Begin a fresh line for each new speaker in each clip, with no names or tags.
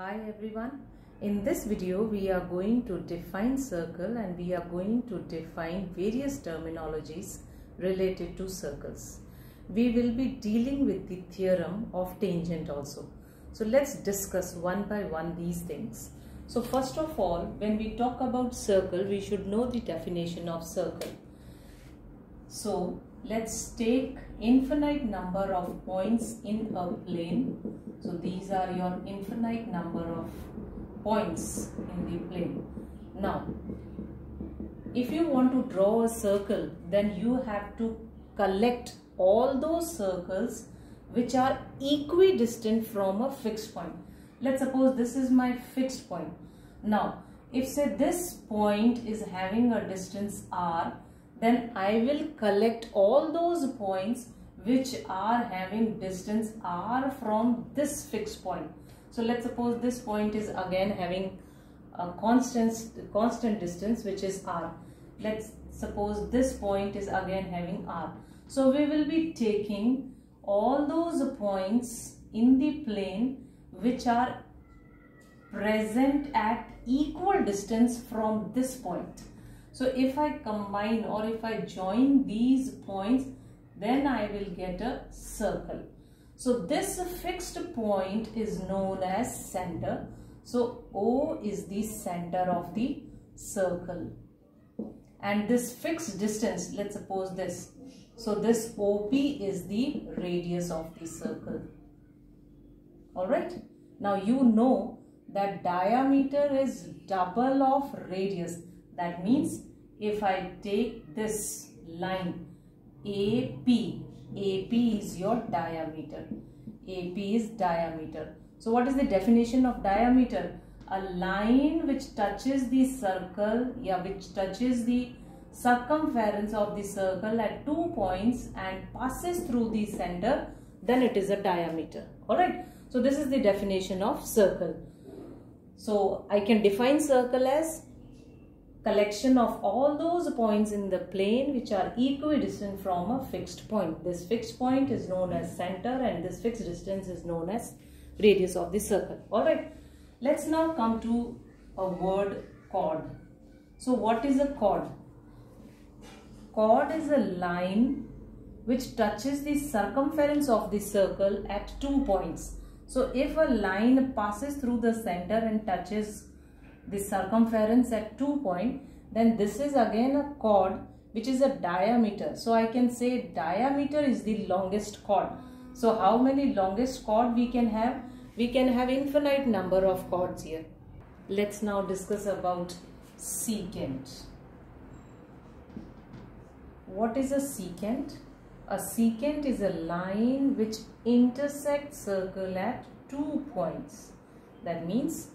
Hi everyone. In this video we are going to define circle and we are going to define various terminologies related to circles. We will be dealing with the theorem of tangent also. So let's discuss one by one these things. So first of all, when we talk about circle, we should know the definition of circle. So let's take infinite number of points in a plane. So these are your infinite number of points in the plane. Now, if you want to draw a circle, then you have to collect all those circles which are equidistant from a fixed point. Let's suppose this is my fixed point. Now, if say this point is having a distance r, then I will collect all those points which are having distance r from this fixed point. So let's suppose this point is again having a constant distance which is r. Let's suppose this point is again having r. So we will be taking all those points in the plane which are present at equal distance from this point. So if I combine or if I join these points, then I will get a circle. So this fixed point is known as center. So O is the center of the circle. And this fixed distance, let's suppose this. So this OP is the radius of the circle. Alright. Now you know that diameter is double of radius. That means if I take this line AP is your diameter. AP is diameter. So what is the definition of diameter? A line which touches the circle, which touches the circumference of the circle at 2 points and passes through the center, then it is a diameter. Alright. So this is the definition of circle. So I can define circle as collection of all those points in the plane which are equidistant from a fixed point. This fixed point is known as center and this fixed distance is known as radius of the circle. Alright, let's now come to a word chord. So what is a chord? Chord is a line which touches the circumference of the circle at 2 points. So if a line passes through the center and touches the circumference at 2 points, then this is again a chord which is a diameter. So I can say diameter is the longest chord. So how many longest chord we can have? We can have infinite number of chords here. Let's now discuss about secant. What is a secant? A secant is a line which intersects circle at 2 points. That means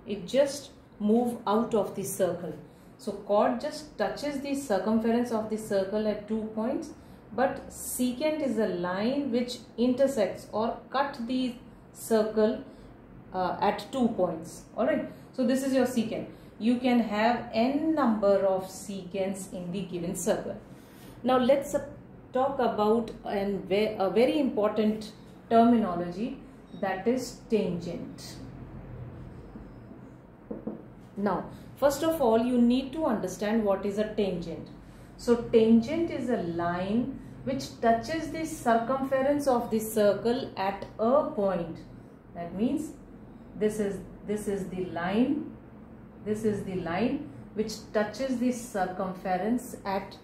it just move out of the circle. So chord just touches the circumference of the circle at 2 points, but secant is a line which intersects or cut the circle at 2 points. Alright, so this is your secant. You can have n number of secants in the given circle. Now let's talk about a very important terminology, that is tangent. Now, first of all, you need to understand what is a tangent. So, tangent is a line which touches the circumference of the circle at a point. That means this is the line. This is the line which touches the circumference at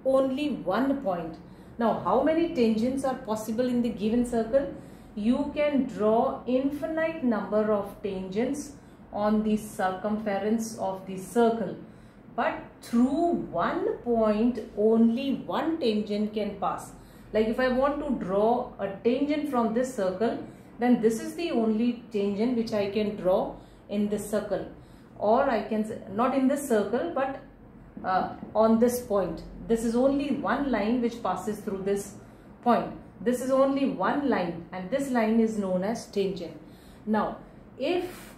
only 1 point. Now, how many tangents are possible in the given circle? You can draw infinite number of tangents on the circumference of the circle, but through 1 point only one tangent can pass. Like if I want to draw a tangent from this circle, then this is the only tangent which I can draw in this circle, or I can say not in this circle but on this point. This is only one line which passes through this point. This is only one line and this line is known as tangent. Now if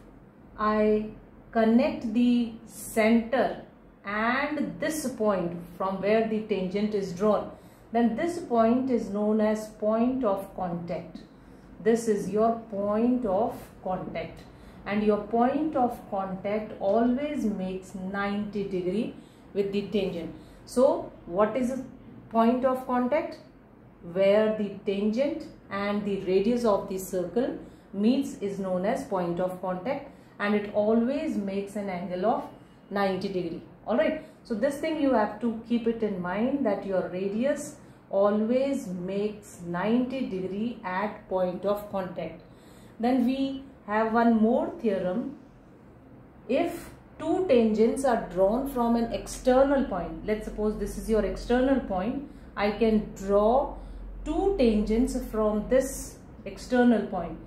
I connect the center and this point from where the tangent is drawn, then this point is known as point of contact. This is your point of contact. and your point of contact always makes 90 degree with the tangent. So what is a point of contact? Where the tangent and the radius of the circle meets is known as point of contact, and it always makes an angle of 90 degree. Alright, so this thing you have to keep it in mind, that your radius always makes 90 degree at point of contact. Then we have one more theorem. If two tangents are drawn from an external point, let's suppose this is your external point, I can draw two tangents from this external point.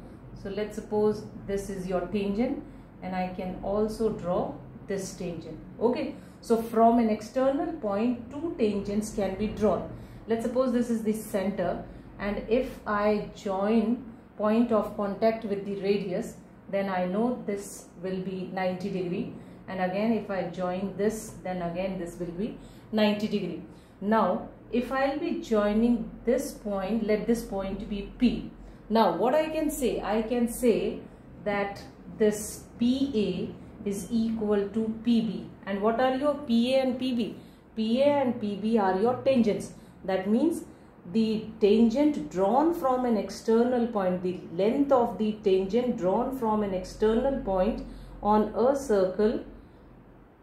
So let's suppose this is your tangent, and I can also draw this tangent. Okay, so from an external point, two tangents can be drawn. Let's suppose this is the center, and if I join point of contact with the radius, then I know this will be 90 degree, and again if I join this, then again this will be 90 degree. Now if I will be joining this point, let this point be P. Now what I can say? I can say that this PA is equal to PB. And what are your PA and PB? PA and PB are your tangents. That means the tangent drawn from an external point, the length of the tangent drawn from an external point on a circle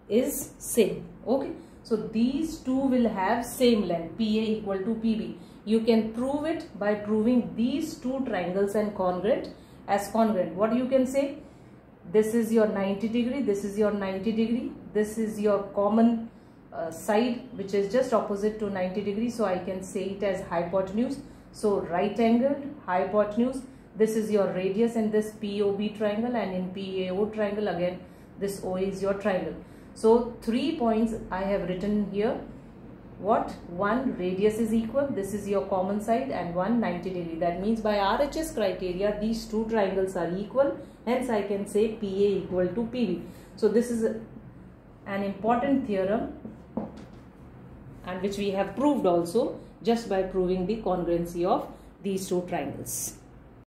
is same. Okay, so these two will have same length, PA equal to PB. You can prove it by proving these two triangles and congruent as congruent. What you can say? This is your 90 degree, this is your 90 degree, this is your common side which is just opposite to 90 degrees, so I can say it as hypotenuse. So right angled hypotenuse, this is your radius in this POB triangle, and in PAO triangle again this O is your triangle. So 3 points I have written here. What? One radius is equal, this is your common side, and one 90 degree. That means by RHS criteria these two triangles are equal, hence I can say PA equal to PB. So this is an important theorem, and which we have proved also just by proving the congruency of these two triangles.